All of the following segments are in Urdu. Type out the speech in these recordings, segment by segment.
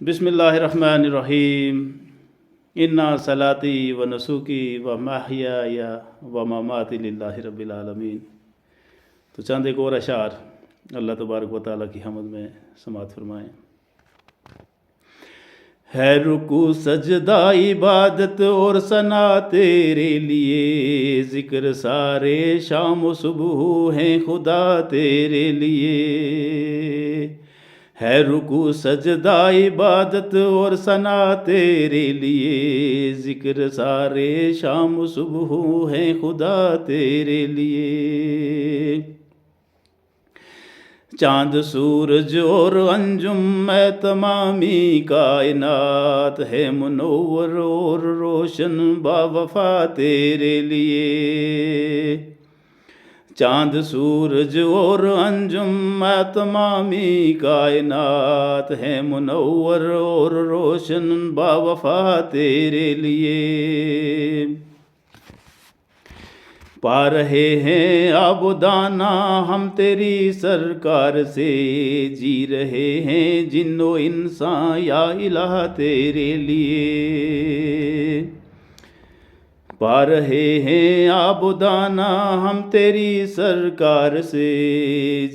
بسم اللہ الرحمن الرحیم انا صلاتی و نسوکی و محیای و مماتی للہ رب العالمین۔ تو چند ایک اور اشعار اللہ تبارک و تعالیٰ کی حمد میں سماعت فرمائیں۔ ہے رکوع سجدہ عبادت اور ثنا تیرے لیے، ذکر سارے شام و صبح ہیں خدا تیرے لیے۔ ہے رکوع سجدہ عبادت اور ثنا تیرے لیے، ذکر سارے شام و صبح ہیں خدا تیرے لیے۔ چاند سورج اور انجم میں تمامی کائنات ہے منور اور روشن با وفا تیرے لیے۔ چاند سورج اور انجم میں تمامی کائنات ہے منور اور روشن با وفا تیرے لیے۔ پا رہے ہیں آب و دانہ ہم تیری سرکار سے، جی رہے ہیں جن و انسان یا الہ تیرے لیے۔ پا رہے ہیں آب و دانہ ہم تیری سرکار سے،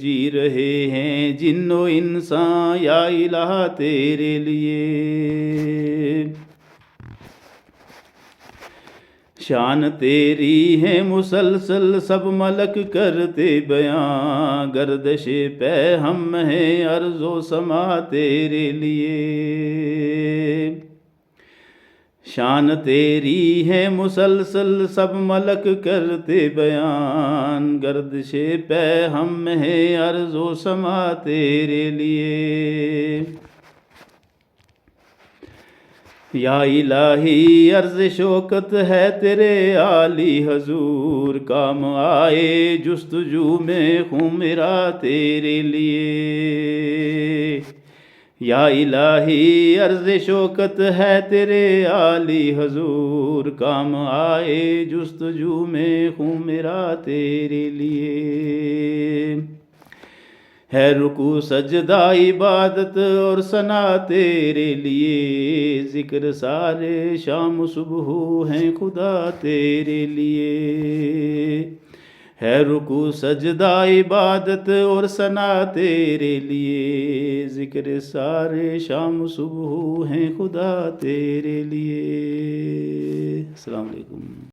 جی رہے ہیں جن و انسان یا الہ تیرے لیے۔ شان تیری ہے مسلسل سب ملک کرتے بیان، گردش پہ ہم ہے ارض و سما تیرے لیے۔ شان تیری ہے مسلسل سب ملک کرتے بیان، گردش پہ ہم ہے ارض و سما تیرے لیے۔ یا الہی عرض شوکت ہے تیرے عالی حضور، کام آئے جستجو میں خوں میرا تیرے لیے۔ یا الہی عرض شوکت ہے تیرے عالی حضور، کام آئے جستجو میں خوں میرا تیرے لیے۔ ہے رکوع سجدہ عبادت اور ثنا تیرے لیے، ذکر سارے شام و صبح ہیں خدا تیرے لیے۔ ہے رکوع سجدہ عبادت اور ثنا تیرے لیے، ذکر سارے شام و صبح ہیں خدا تیرے لیے۔ السلام علیکم۔